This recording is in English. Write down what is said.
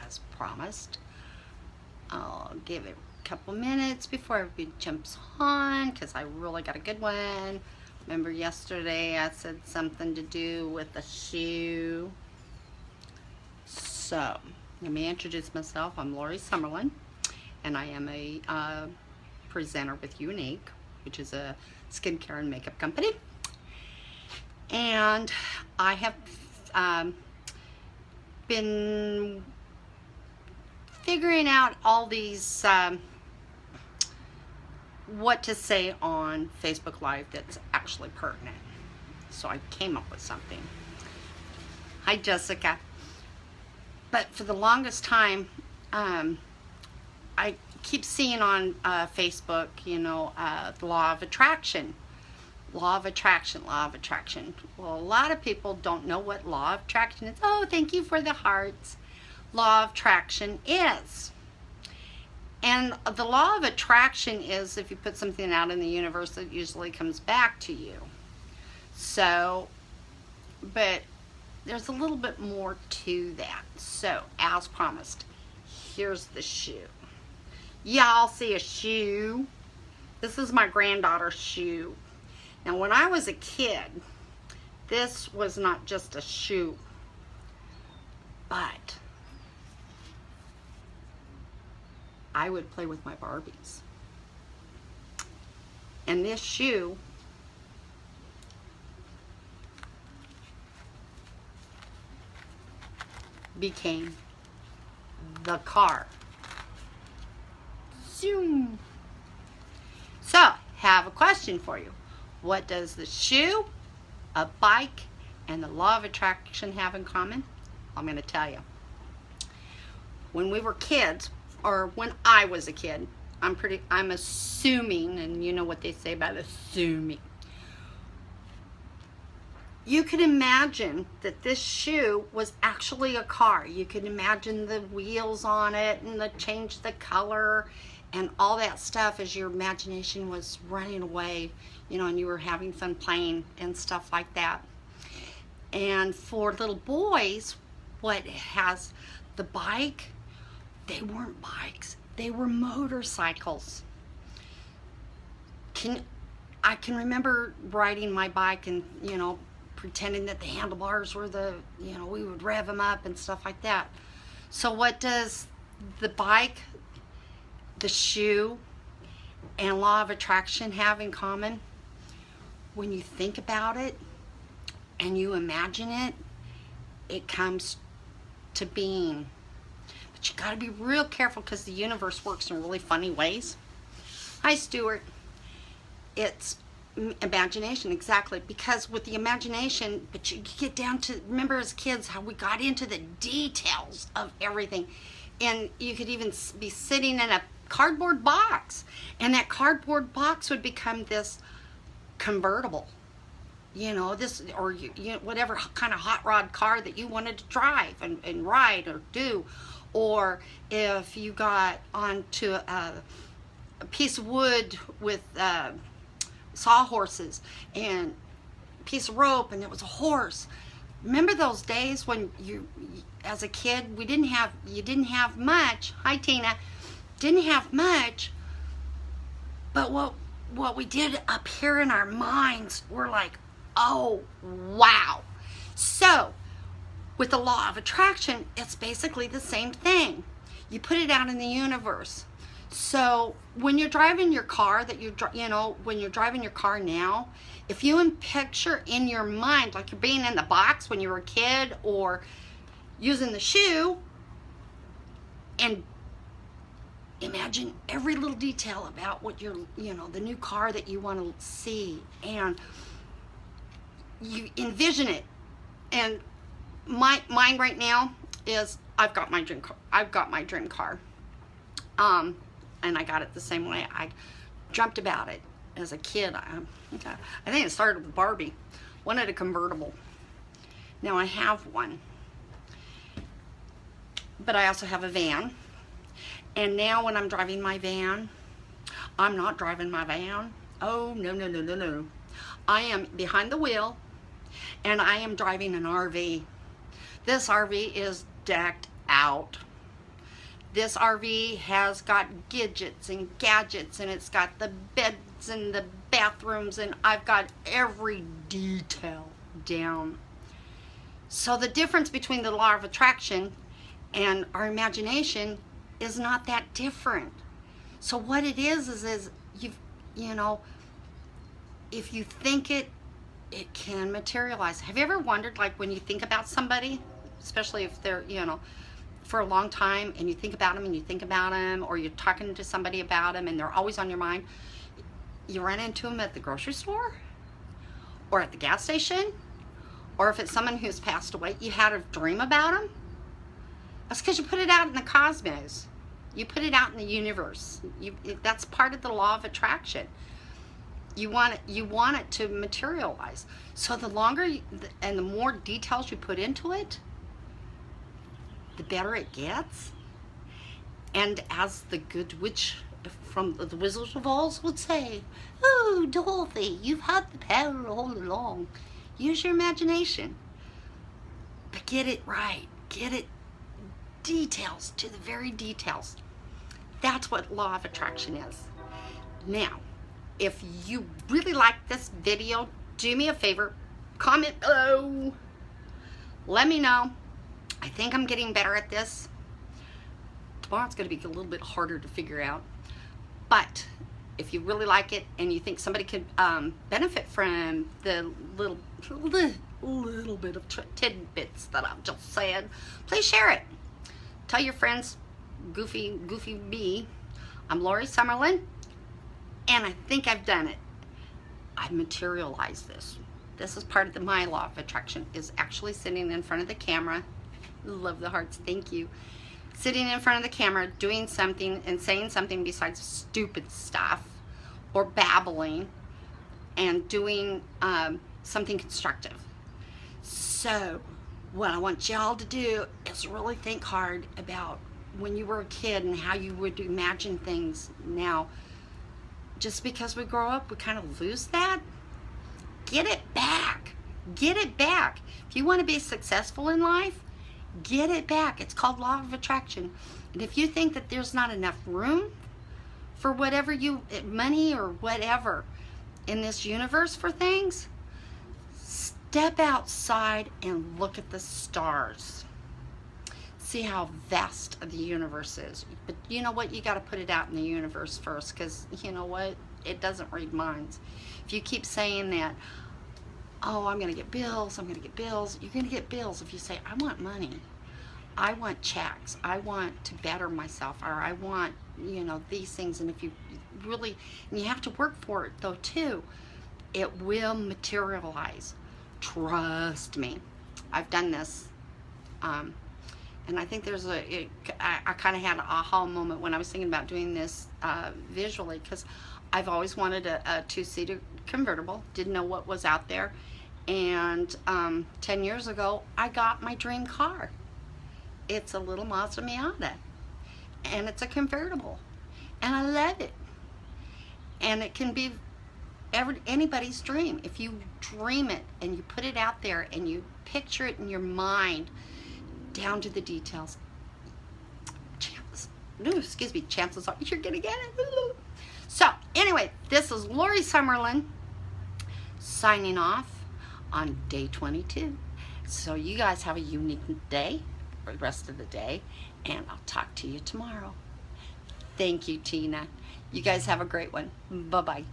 as promised. I'll give it a couple minutes before everybody jumps on because I really got a good one. Remember yesterday I said something to do with a shoe. So, let me introduce myself. I'm Lori Summerlin, and I am a presenter with Younique, which is a skincare and makeup company. And I have been figuring out all these what to say on Facebook Live that's actually pertinent. So I came up with something. Hi, Jessica. But for the longest time, I keep seeing on Facebook, you know, the law of attraction. Law of attraction, law of attraction. Well, a lot of people don't know what law of attraction is. Oh, thank you for the hearts. Law of attraction is. And the law of attraction is if you put something out in the universe, it usually comes back to you. So, but there's a little bit more to that. So, as promised, here's the shoe. Y'all see a shoe? This is my granddaughter's shoe. Now, when I was a kid, this was not just a shoe, but I would play with my Barbies. And this shoe became the car. Zoom. So, have a question for you. What does the shoe, a bike, and the law of attraction have in common? I'm going to tell you. When we were kids, or when I was a kid, I'm assuming, and you know what they say about assuming. You could imagine that this shoe was actually a car. You could imagine the wheels on it and change the color and all that stuff as your imagination was running away, you know, and you were having fun playing and stuff like that. And for little boys, what has the bike, they weren't bikes, they were motorcycles. I can remember riding my bike and, you know, pretending that the handlebars were we would rev them up and stuff like that. So what does the bike, the shoe, and law of attraction have in common? When you think about it and you imagine it, it comes to being. But you got to be real careful because the universe works in really funny ways. Hi, Stuart. It's imagination, exactly, because with the imagination, but you get down to, remember as kids how we got into the details of everything, and you could even be sitting in a cardboard box, and that cardboard box would become this convertible, you know, this, or you know, whatever kind of hot rod car that you wanted to drive and ride or do. Or if you got onto a piece of wood with sawhorses and a piece of rope and it was a horse. Remember those days when you as a kid, you didn't have much. Hi, Tina. Didn't have much, but what we did up here in our minds, we're like, oh wow. So with the law of attraction, it's basically the same thing. You put it out in the universe. So when you're driving your car, when you're driving your car now, if you picture in your mind like you're being in the box when you were a kid, or using the shoe, and imagine every little detail about what the new car that you want to see, and you envision it. And mine right now is I've got my dream car. And I got it the same way. I dreamt about it as a kid. I think it started with Barbie. Wanted a convertible. Now I have one. But I also have a van. And now when I'm driving my van, I'm not driving my van. Oh, no. I am behind the wheel, and I am driving an RV. This RV is decked out. This RV has got gadgets and gadgets, and it's got the beds and the bathrooms, and I've got every detail down. So the difference between the law of attraction and our imagination is not that different. So what it is you know, if you think it, it can materialize. Have you ever wondered, like, when you think about somebody, especially if they're, you know, for a long time, and you think about them and you think about them, or you're talking to somebody about them and they're always on your mind, you run into them at the grocery store or at the gas station, or if it's someone who's passed away, you had a dream about them? That's because you put it out in the cosmos. You put it out in the universe. That's part of the law of attraction. You want it to materialize. So the longer and the more details you put into it, the better it gets. And as the good witch from the Wizard of Oz would say, "Oh, Dorothy, you've had the power all along. Use your imagination. But get it right. Get it details to the very details." That's what law of attraction is. Now, if you really like this video, do me a favor, comment below. Let me know. I think I'm getting better at this. Tomorrow's going to be a little bit harder to figure out. But if you really like it and you think somebody could benefit from the little bit of tidbits that I've just said, please share it. Tell your friends, Goofy Bee. I'm Lori Summerlin, and I think I've done it. I've materialized this. This is part of my law of attraction, is actually sitting in front of the camera. Love the hearts, thank you. Sitting in front of the camera, doing something and saying something besides stupid stuff or babbling, and doing something constructive. So what I want y'all to do is really think hard about when you were a kid and how you would imagine things. Now, just because we grow up, we kind of lose that. Get it back. Get it back. If you want to be successful in life, get it back. It's called law of attraction. And if you think that there's not enough room for whatever money or whatever in this universe for things, step outside and look at the stars. See how vast the universe is. But you know what? You got to put it out in the universe first, because you know what? It doesn't read minds. If you keep saying that, oh, I'm going to get bills, I'm going to get bills, you're going to get bills. If you say, I want money, I want checks, I want to better myself, or I want, you know, these things. And if you really, and you have to work for it though too, it will materialize. Trust me. I've done this. And I think there's I kind of had an aha moment when I was thinking about doing this visually, because I've always wanted a two-seater convertible, didn't know what was out there. And 10 years ago, I got my dream car. It's a little Mazda Miata, and it's a convertible, and I love it. And it can be anybody's dream. If you dream it and you put it out there and you picture it in your mind, down to the details, chances are you're gonna get it. So anyway, this is Lori Summerlin signing off on day 22. So you guys have a unique day for the rest of the day, and I'll talk to you tomorrow. Thank you, Tina. You guys have a great one. Bye-bye.